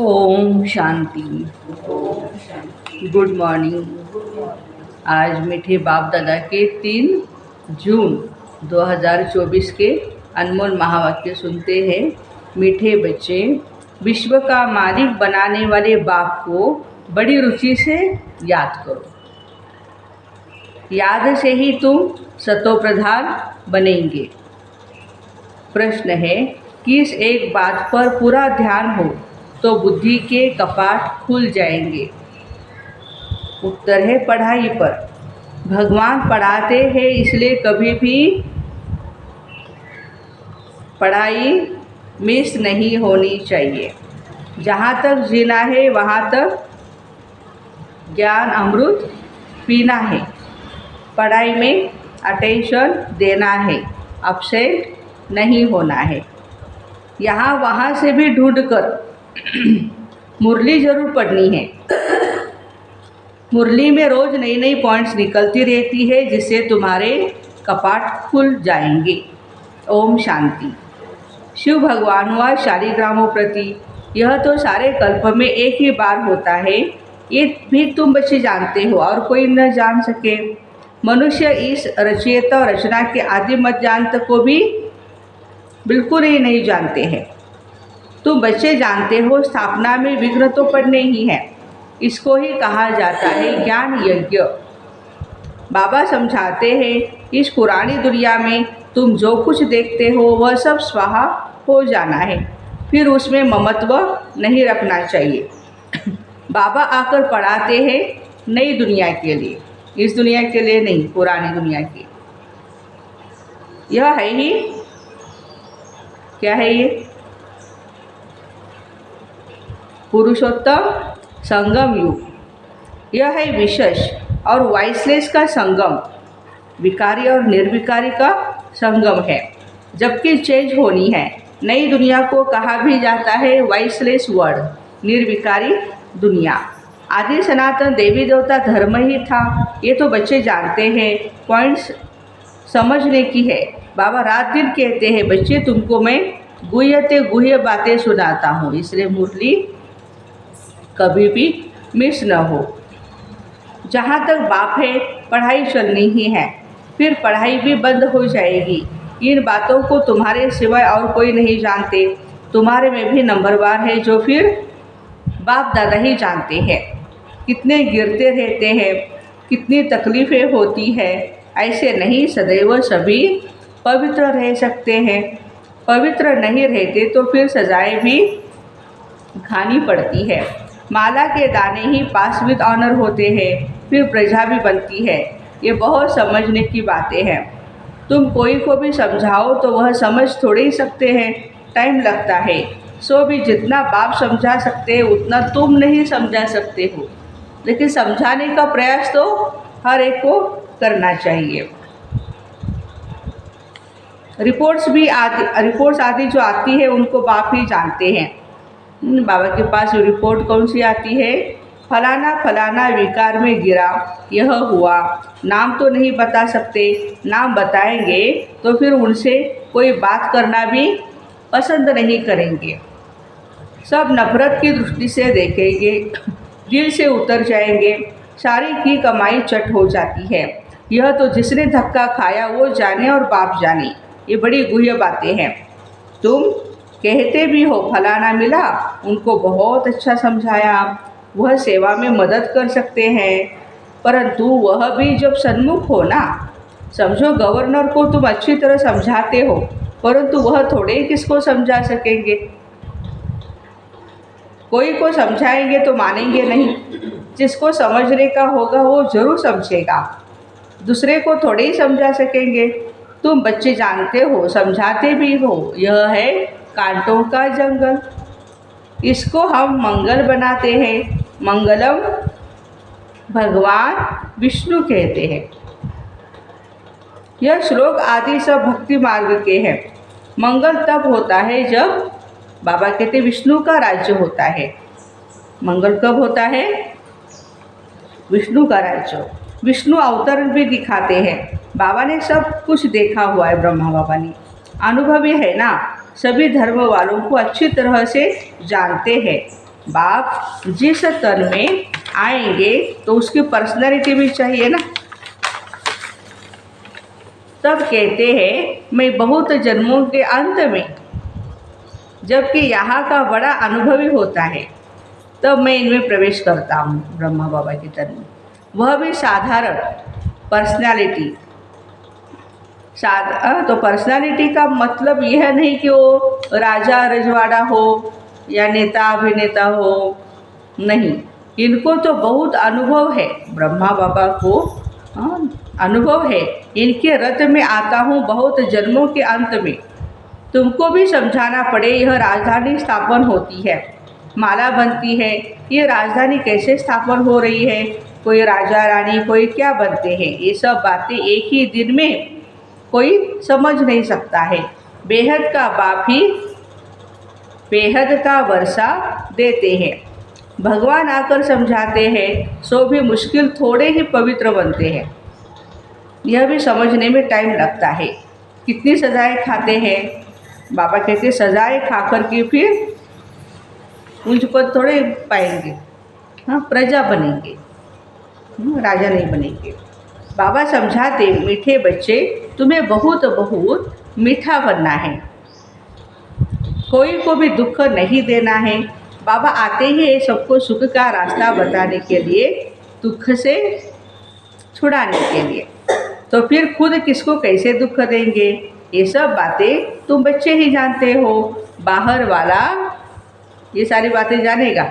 Om Shanti. Good morning. आज मीठे बाप दादा के 3 जून 2024 के अनमोल महावाक्य सुनते हैं। मीठे बच्चे, विश्व का मालिक बनाने वाले बाप को बड़ी रुचि से याद करो। याद से ही तुम सतोप्रधान बनेंगे। प्रश्न है, किस एक बात पर पूरा ध्यान हो तो बुद्धि के कपाट खुल जाएंगे? उत्तर है पढ़ाई पर। भगवान पढ़ाते हैं, इसलिए कभी भी पढ़ाई मिस नहीं होनी चाहिए। जहाँ तक जीना है वहाँ तक ज्ञान अमृत पीना है। पढ़ाई में अटेंशन देना है, अपसेट नहीं होना है। यहाँ वहाँ से भी ढूंढकर मुरली जरूर पढ़नी है। मुरली में रोज नई नई पॉइंट्स निकलती रहती है, जिससे तुम्हारे कपाट खुल जाएंगे। ओम शांति। शिव भगवान हुआ शालिग्रामों प्रति, यह तो सारे कल्प में एक ही बार होता है। ये भी तुम बच्चे जानते हो और कोई न जान सके। मनुष्य इस रचयिता और रचना के आदि मध्यांत को भी बिल्कुल ही नहीं जानते हैं। तुम बच्चे जानते हो, स्थापना में विघ्न तो पड़ने ही है। इसको ही कहा जाता है ज्ञान यज्ञ। बाबा समझाते हैं, इस पुरानी दुनिया में तुम जो कुछ देखते हो वह सब स्वाहा हो जाना है, फिर उसमें ममत्व नहीं रखना चाहिए। बाबा आकर पढ़ाते हैं नई दुनिया के लिए, इस दुनिया के लिए नहीं, पुरानी दुनिया की। यह है ही क्या है? ये पुरुषोत्तम संगम युग। यह है विशेष और वाइसलेस का संगम, विकारी और निर्विकारी का संगम है। जबकि चेंज होनी है। नई दुनिया को कहा भी जाता है वाइसलेस वर्ल्ड, निर्विकारी दुनिया। आदि सनातन देवी देवता धर्म ही था, ये तो बच्चे जानते हैं। पॉइंट्स समझने की है। बाबा रात दिन कहते हैं, बच्चे तुमको मैं गुह्य बातें सुनाता हूँ, इसलिए मुरली कभी भी मिस न हो। जहाँ तक बाप है, पढ़ाई चलनी ही है, फिर पढ़ाई भी बंद हो जाएगी। इन बातों को तुम्हारे सिवाय और कोई नहीं जानते। तुम्हारे में भी नंबरवार है जो फिर बाप दादा ही जानते हैं। कितने गिरते रहते हैं, कितनी तकलीफ़ें होती है। ऐसे नहीं सदैव सभी पवित्र रह सकते हैं। पवित्र नहीं रहते तो फिर सजाएं भी खानी पड़ती है। माला के दाने ही पास विद ऑनर होते हैं, फिर प्रजा भी बनती है। ये बहुत समझने की बातें हैं। तुम कोई को भी समझाओ तो वह समझ थोड़े ही सकते हैं, टाइम लगता है। सो भी जितना बाप समझा सकते हैं उतना तुम नहीं समझा सकते हो, लेकिन समझाने का प्रयास तो हर एक को करना चाहिए। रिपोर्ट्स आदि जो आती है उनको बाप ही जानते हैं। बाबा के पास रिपोर्ट कौन सी आती है? फलाना फलाना विकार में गिरा, यह हुआ। नाम तो नहीं बता सकते, नाम बताएंगे तो फिर उनसे कोई बात करना भी पसंद नहीं करेंगे। सब नफरत की दृष्टि से देखेंगे, दिल से उतर जाएंगे। सारी की कमाई चट हो जाती है। यह तो जिसने धक्का खाया वो जाने और बाप जाने। ये बड़ी गुह्य बातें हैं। तुम कहते भी हो फलाना मिला, उनको बहुत अच्छा समझाया, वह सेवा में मदद कर सकते हैं, परंतु वह भी जब सन्मुख हो ना। समझो गवर्नर को तुम अच्छी तरह समझाते हो, परंतु वह थोड़े ही किसको समझा सकेंगे। कोई को समझाएंगे तो मानेंगे नहीं, जिसको समझने का होगा वो जरूर समझेगा। दूसरे को थोड़े ही समझा सकेंगे। तुम बच्चे जानते हो, समझाते भी हो। यह है कांटों का जंगल, इसको हम मंगल बनाते हैं। मंगलम भगवान विष्णु कहते हैं। यह श्लोक आदि सब भक्ति मार्ग के हैं। मंगल तब होता है जब बाबा कहते विष्णु का राज्य होता है। मंगल कब होता है? विष्णु का राज्य। विष्णु अवतरण भी दिखाते हैं। बाबा ने सब कुछ देखा हुआ है, ब्रह्मा बाबा ने। अनुभवी है ना, सभी धर्म वालों को अच्छी तरह से जानते हैं। बाप जिस तन में आएंगे तो उसकी पर्सनैलिटी भी चाहिए ना। तब कहते हैं मैं बहुत जन्मों के अंत में, जबकि यहाँ का बड़ा अनुभवी होता है, तब मैं इनमें प्रवेश करता हूँ ब्रह्मा बाबा के तन में। वह भी साधारण पर्सनालिटी। तो पर्सनालिटी का मतलब यह नहीं कि वो राजा रजवाड़ा हो या नेता अभिनेता हो, नहीं। इनको तो बहुत अनुभव है, ब्रह्मा बाबा को अनुभव है। इनके रथ में आता हूँ बहुत जन्मों के अंत में। तुमको भी समझाना पड़े, यह राजधानी स्थापन होती है, माला बनती है, ये राजधानी कैसे स्थापन हो रही है, कोई राजा रानी कोई क्या बनते हैं, ये सब बातें एक ही दिन में कोई समझ नहीं सकता है। बेहद का बाप ही बेहद का वर्षा देते हैं। भगवान आकर समझाते हैं, सो भी मुश्किल थोड़े ही पवित्र बनते हैं। यह भी समझने में टाइम लगता है। कितनी सजाएं खाते हैं, बाबा कहते सजाएं खाकर के फिर ऊंच पद थोड़े पाएंगे, हाँ प्रजा बनेंगे, राजा नहीं बनेंगे। बाबा समझाते, मीठे बच्चे तुम्हें बहुत बहुत मीठा बनना है, कोई को भी दुख नहीं देना है। बाबा आते ही सबको सुख का रास्ता बताने के लिए, दुख से छुड़ाने के लिए। तो फिर खुद किसको कैसे दुख देंगे, ये सब बातें तुम बच्चे ही जानते हो। बाहर वाला ये सारी बातें जानेगा,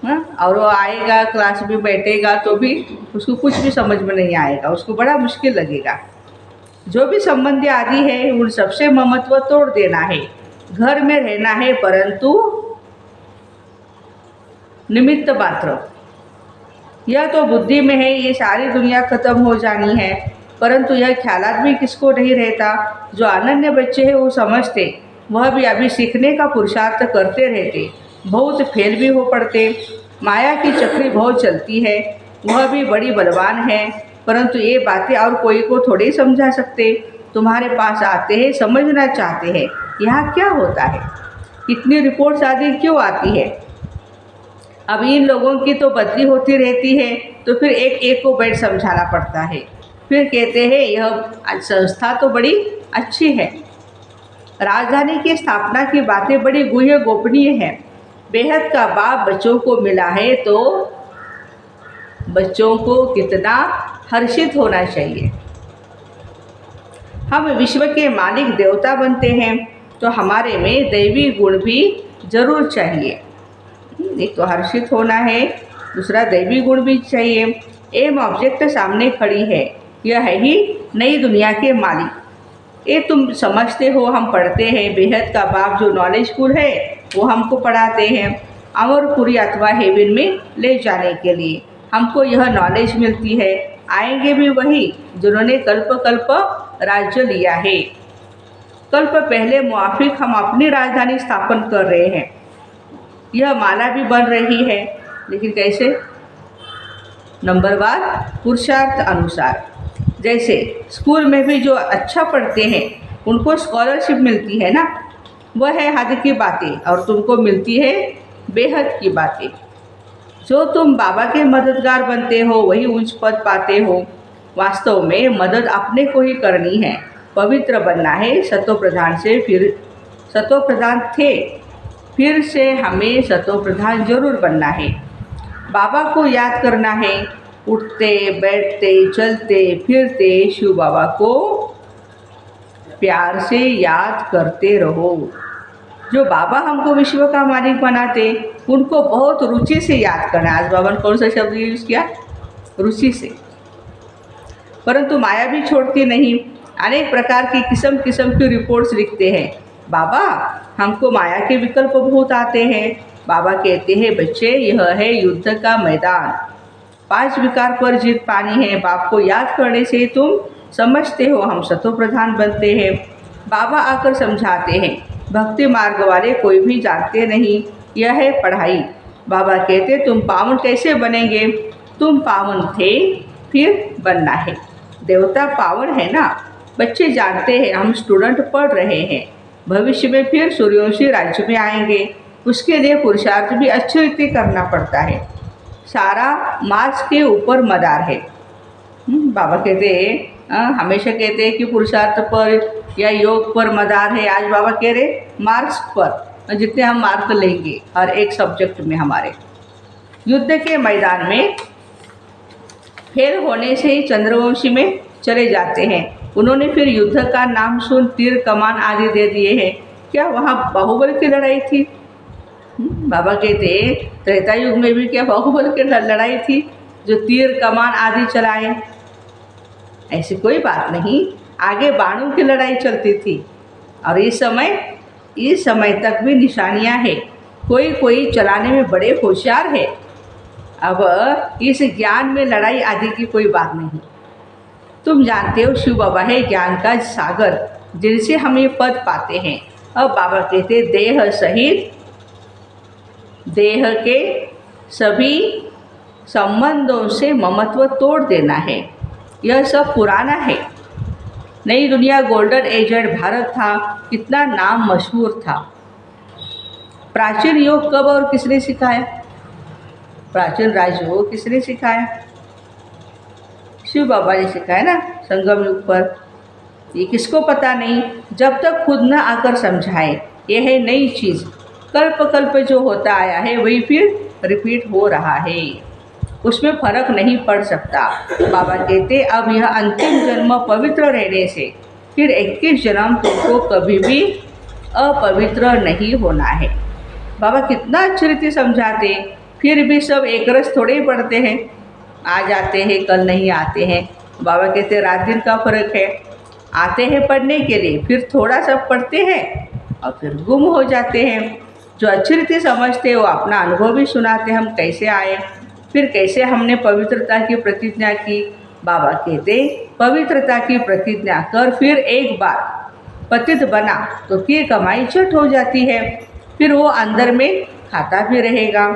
हाँ, और वो आएगा क्लास में बैठेगा तो भी उसको कुछ भी समझ में नहीं आएगा, उसको बड़ा मुश्किल लगेगा। जो भी संबंधी आदि है उन सबसे ममत्व तोड़ देना है, घर में रहना है, परंतु निमित्त मात्र। यह तो बुद्धि में है, ये सारी दुनिया खत्म हो जानी है, परंतु यह ख्यालात भी किसको नहीं रहता। जो अनन्य बच्चे हैं वो समझते, वह भी अभी सीखने का पुरुषार्थ करते रहते, बहुत फेल भी हो पड़ते। माया की चक्री बहुत चलती है, वह भी बड़ी बलवान है, परंतु ये बातें और कोई को थोड़े ही समझा सकते। तुम्हारे पास आते हैं, समझना चाहते हैं यहाँ क्या होता है, इतनी रिपोर्ट्स आदि क्यों आती है। अब इन लोगों की तो बदली होती रहती है, तो फिर एक एक को बैठ समझाना पड़ता है। फिर कहते हैं यह संस्था तो बड़ी अच्छी है, राजधानी की स्थापना की बातें बड़ी गुह्य गोपनीय हैं। बेहद का बाप बच्चों को मिला है तो बच्चों को कितना हर्षित होना चाहिए। हम विश्व के मालिक देवता बनते हैं तो हमारे में दैवी गुण भी जरूर चाहिए। एक तो हर्षित होना है, दूसरा दैवी गुण भी चाहिए। एम ऑब्जेक्ट सामने खड़ी है, यह है ही नई दुनिया के मालिक। ये तुम समझते हो, हम पढ़ते हैं, बेहद का बाप जो नॉलेज स्कूल है वो हमको पढ़ाते हैं अमरपुरी अथवा हेवन में ले जाने के लिए। हमको यह नॉलेज मिलती है, आएंगे भी वही जिन्होंने कल्प कल्प राज्य लिया है। कल्प पहले मुआफिक हम अपनी राजधानी स्थापन कर रहे हैं। यह माला भी बन रही है, लेकिन कैसे, नंबरवार पुरुषार्थ अनुसार। जैसे स्कूल में भी जो अच्छा पढ़ते हैं उनको स्कॉलरशिप मिलती है ना, वह है हद की बातें, और तुमको मिलती है बेहद की बातें। जो तुम बाबा के मददगार बनते हो वही उच्च पद पाते हो। वास्तव में मदद अपने को ही करनी है, पवित्र बनना है। सतो प्रधान से फिर सतो प्रधान थे, फिर से हमें सतो प्रधान जरूर बनना है। बाबा को याद करना है, उठते बैठते चलते फिरते शिव बाबा को प्यार से याद करते रहो। जो बाबा हमको विश्व का मालिक बनाते उनको बहुत रुचि से याद करना। आज बाबा ने कौन सा शब्द यूज़ किया, रुचि से। परंतु माया भी छोड़ती नहीं, अनेक प्रकार की किस्म किस्म की रिपोर्ट्स लिखते हैं। बाबा हमको माया के विकल्प बहुत आते हैं। बाबा कहते हैं बच्चे यह है युद्ध का मैदान, 5 विकार पर जीत पानी है। बाप को याद करने से तुम समझते हो हम सतो प्रधान बनते हैं। बाबा आकर समझाते हैं, भक्ति मार्ग वाले कोई भी जानते नहीं, यह है पढ़ाई। बाबा कहते तुम पावन कैसे बनेंगे, तुम पावन थे फिर बनना है। देवता पावन है ना, बच्चे जानते हैं हम स्टूडेंट पढ़ रहे हैं, भविष्य में फिर सूर्यवंशी राज्य में आएंगे। उसके लिए पुरुषार्थ भी अच्छी रीति करना पड़ता है। सारा मार्क्स के ऊपर मदार है। बाबा कहते हैं, हमेशा कहते हैं कि पुरुषार्थ पर या योग पर मदार है। आज बाबा कह रहे मार्क्स पर, जितने हम मार्क लेंगे हर एक सब्जेक्ट में हमारे। युद्ध के मैदान में फेल होने से ही चंद्रवंशी में चले जाते हैं। उन्होंने फिर युद्ध का नाम सुन तीर कमान आदि दे दिए हैं। क्या वहाँ बाहुबल की लड़ाई थी? बाबा कहते त्रेता युग में भी क्या बाहुबल की लड़ाई थी जो तीर कमान आदि चलाए? ऐसी कोई बात नहीं। आगे बाणों की लड़ाई चलती थी और इस समय तक भी निशानियां हैं। कोई कोई चलाने में बड़े होशियार है। अब इस ज्ञान में लड़ाई आदि की कोई बात नहीं। तुम जानते हो शिव बाबा है ज्ञान का सागर, जिनसे हम ये पद पाते हैं। अब बाबा कहते देह सहित देह के सभी संबंधों से ममत्व तोड़ देना है। यह सब पुराना है। नई दुनिया गोल्डन एजेड भारत था, कितना नाम मशहूर था। प्राचीन योग कब और किसने सिखाया? प्राचीन राजयोग किसने सिखाया? शिव बाबा ने सिखाया ना, संगम युग पर। ये किसको पता नहीं जब तक खुद न आकर समझाए। यह है नई चीज़। कल्प कल्प जो होता आया है वही फिर रिपीट हो रहा है, उसमें फर्क नहीं पड़ सकता। बाबा कहते अब यह अंतिम जन्म पवित्र रहने से फिर 21 जन्म तुमको कभी भी अपवित्र नहीं होना है। बाबा कितना अच्छी रीति समझाते, फिर भी सब एक रस थोड़े ही पढ़ते हैं। आज आते हैं कल नहीं आते हैं। बाबा कहते रात दिन का फर्क है। आते हैं पढ़ने के लिए, फिर थोड़ा सा पढ़ते हैं और फिर गुम हो जाते हैं। जो अच्छी रीति समझते हैं वो अपना अनुभव भी सुनाते, हम कैसे आए, फिर कैसे हमने पवित्रता की प्रतिज्ञा की। बाबा कहते पवित्रता की प्रतिज्ञा कर, फिर एक बार पतित बना तो फिर कमाई चट हो जाती है। फिर वो अंदर में खाता भी रहेगा।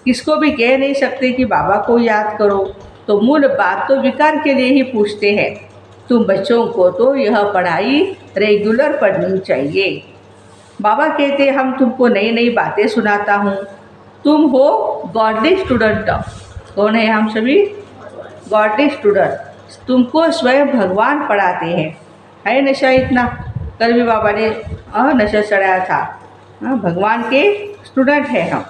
किसको भी कह नहीं सकते कि बाबा को याद करो। तो मूल बात तो विकार के लिए ही पूछते हैं। तुम बच्चों को तो यह पढ़ाई रेगुलर पढ़नी चाहिए। बाबा कहते हम तुमको नई नई बातें सुनाता हूँ। तुम हो गॉडली स्टूडेंट। कौन है हम सभी? Godly student. तुमको स्वयं भगवान पढ़ाते हैं। है नशा इतना? कल भी बाबा ने नशा चढ़ाया था। भगवान के स्टूडेंट हैं हम।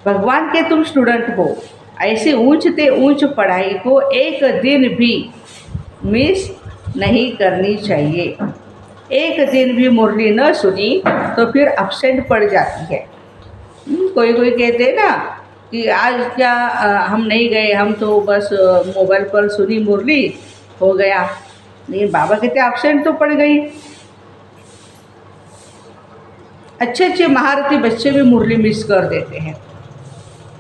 भगवान के तुम स्टूडेंट हो। ऐसे ऊंचते ऊंच पढ़ाई को एक दिन भी मिस नहीं करनी चाहिए। एक दिन भी मुरली न सुनी तो फिर अपसेंट पड़ जाती है। कोई कोई कहते हैं ना कि आज क्या हम नहीं गए, हम तो बस मोबाइल पर सुनी मुरली, हो गया। नहीं, बाबा कहते अपसेंट तो पड़ गई। अच्छे अच्छे महारथी बच्चे भी मुरली मिस कर देते हैं।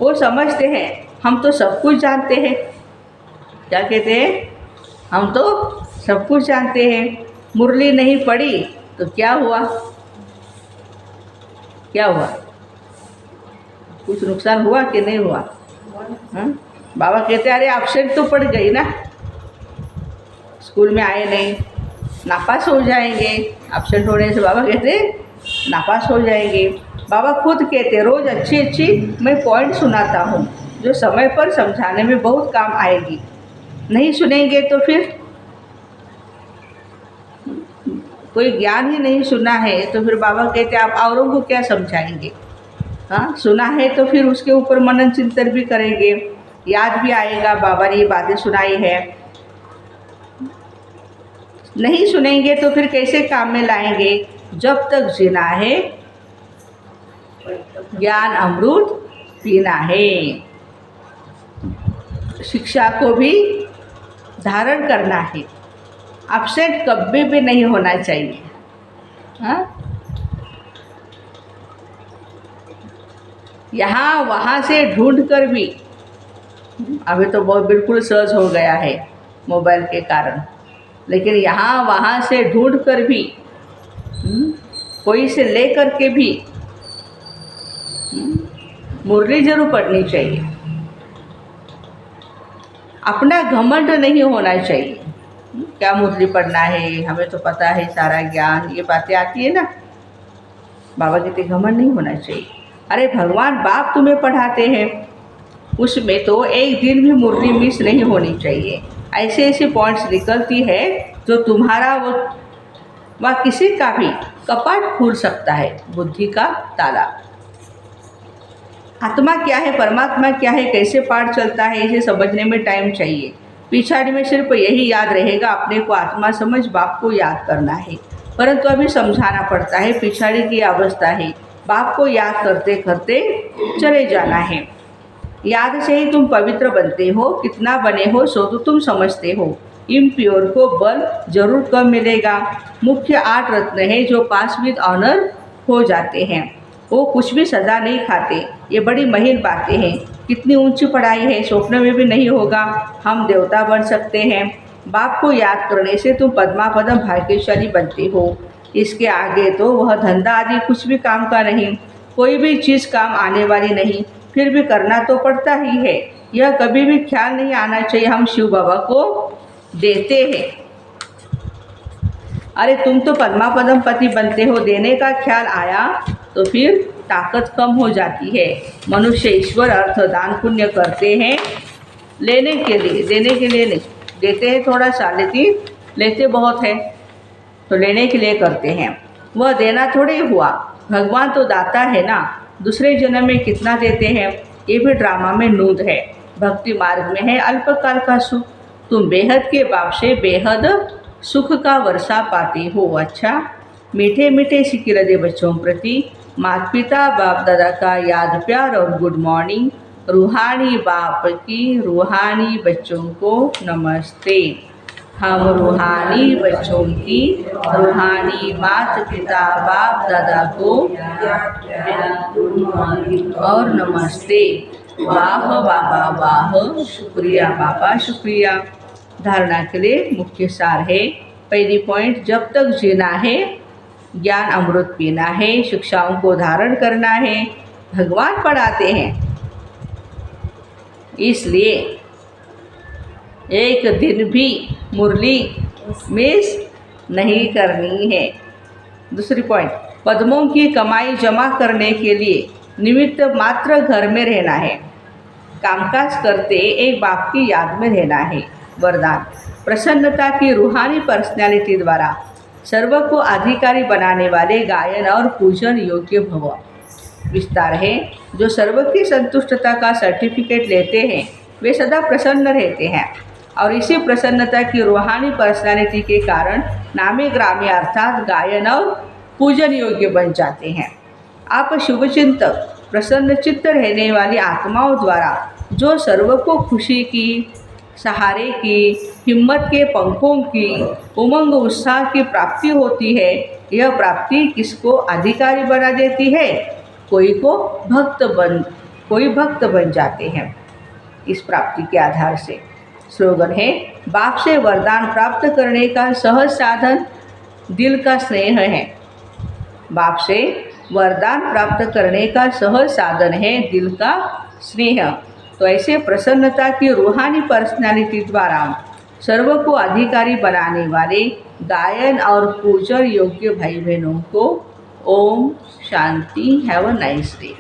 वो समझते हैं हम तो सब कुछ जानते हैं। क्या कहते हैं? हम तो सब कुछ जानते हैं। मुरली नहीं पड़ी तो क्या हुआ? क्या हुआ? कुछ नुकसान हुआ कि नहीं हुआ? बाबा कहते अरे एब्सेंट तो पड़ गई ना, स्कूल में आए नहीं, नापास हो जाएंगे। एब्सेंट होने से बाबा कहते नापास हो जाएंगे। बाबा खुद कहते रोज़ अच्छी अच्छी मैं पॉइंट सुनाता हूँ जो समय पर समझाने में बहुत काम आएगी। नहीं सुनेंगे तो फिर कोई ज्ञान ही नहीं सुना है तो फिर बाबा कहते आप औरों को क्या समझाएंगे? हाँ, सुना है तो फिर उसके ऊपर मनन चिंतन भी करेंगे, याद भी आएगा बाबा ने ये बातें सुनाई है। नहीं सुनेंगे तो फिर कैसे काम में लाएंगे? जब तक जीना है ज्ञान अमृत पीना है। शिक्षा को भी धारण करना है। अपसेट कभी भी नहीं होना चाहिए। हाँ, यहाँ वहाँ से ढूंढ कर भी, अभी तो बहुत बिल्कुल सहज हो गया है मोबाइल के कारण, लेकिन यहाँ वहाँ से ढूंढ कर भी कोई से ले कर के भी मुरली जरूर पढ़नी चाहिए। अपना घमंड नहीं होना चाहिए। क्या मुरली पढ़ना है, हमें तो पता है सारा ज्ञान, ये बातें आती है ना। बाबा कहते घमंड नहीं होना चाहिए। अरे भगवान बाप तुम्हें पढ़ाते हैं, उसमें तो एक दिन भी मुरली मिस नहीं होनी चाहिए। ऐसे ऐसे पॉइंट्स निकलती है जो तुम्हारा व किसी का भी कपाट खोल सकता है, बुद्धि का ताला। आत्मा क्या है, परमात्मा क्या है, कैसे पाठ चलता है, इसे समझने में टाइम चाहिए। पिछाड़ी में सिर्फ यही याद रहेगा अपने को आत्मा समझ, बाप को याद करना है। परंतु अभी समझाना पड़ता है, पिछाड़ी की अवस्था है, बाप को याद करते करते चले जाना है। याद से ही तुम पवित्र बनते हो, कितना बने हो सो तो तुम समझते हो। इम्प्योर को बल जरूर कम मिलेगा। मुख्य 8 रत्न है जो पास विद ऑनर हो जाते हैं, वो कुछ भी सजा नहीं खाते। ये बड़ी महीन बातें हैं। कितनी ऊंची पढ़ाई है, स्वप्न में भी नहीं होगा हम देवता बन सकते हैं। बाप को याद करने से तुम पद्मापदम भाग्यशाली बनते हो। इसके आगे तो वह धंधा आदि कुछ भी काम का नहीं, कोई भी चीज़ काम आने वाली नहीं, फिर भी करना तो पड़ता ही है। यह कभी भी ख्याल नहीं आना चाहिए हम शिव बाबा को देते हैं। अरे तुम तो पद्मापदम पति बनते हो, देने का ख्याल आया तो फिर ताकत कम हो जाती है। मनुष्य ईश्वर अर्थ दान पुण्य करते हैं लेने के लिए, देने के लिए नहीं। देते हैं थोड़ा सा, लेते बहुत है, तो लेने के लिए करते हैं। वह देना थोड़ी हुआ, भगवान तो दाता है ना। दूसरे जन्म में कितना देते हैं, ये भी ड्रामा में नूंद है। भक्ति मार्ग में है अल्पकाल का सुख, तुम बेहद के बाप से बेहद सुख का वर्षा पाते हो। अच्छा, मीठे मीठे सिक्के दे बच्चों प्रति माता पिता बाप दादा का याद प्यार और गुड मॉर्निंग। रूहानी बाप की रूहानी बच्चों को नमस्ते। हम रूहानी बच्चों की रूहानी माता पिता बाप दादा को और नमस्ते। वाह बाबा वाह, शुक्रिया बाबा शुक्रिया। धारणा के लिए मुख्य सार है। पहली पॉइंट, जब तक जीना है ज्ञान अमृत पीना है, शिक्षाओं को धारण करना है। भगवान पढ़ाते हैं, इसलिए एक दिन भी मुरली मिस नहीं करनी है। दूसरी पॉइंट, पद्मों की कमाई जमा करने के लिए निमित्त मात्र घर में रहना है। कामकाज करते एक बाप की याद में रहना है। वरदान, प्रसन्नता की रूहानी पर्सनैलिटी द्वारा सर्व को अधिकारी बनाने वाले गायन और पूजन योग्य भव। विस्तार है, जो सर्व की संतुष्टता का सर्टिफिकेट लेते हैं वे सदा प्रसन्न रहते हैं और इसी प्रसन्नता की रूहानी पर्सनैलिटी के कारण नामी ग्रामी अर्थात गायन और पूजन योग्य बन जाते हैं। आप शुभचिंतक प्रसन्न चित्त रहने वाली आत्माओं द्वारा जो सर्व को खुशी की, सहारे की, हिम्मत के पंखों की, उमंग उत्साह की प्राप्ति होती है, यह प्राप्ति किसको अधिकारी बना देती है? कोई भक्त बन जाते हैं इस प्राप्ति के आधार से। स्लोगन है, बाप से वरदान प्राप्त करने का सहज साधन दिल का स्नेह है। बाप से वरदान प्राप्त करने का सहज साधन है दिल का स्नेह। तो ऐसे प्रसन्नता की रूहानी पर्सनालिटी द्वारा सर्व को अधिकारी बनाने वाले गायन और पूजन योग्य भाई बहनों को ओम शांति। Have a nice day.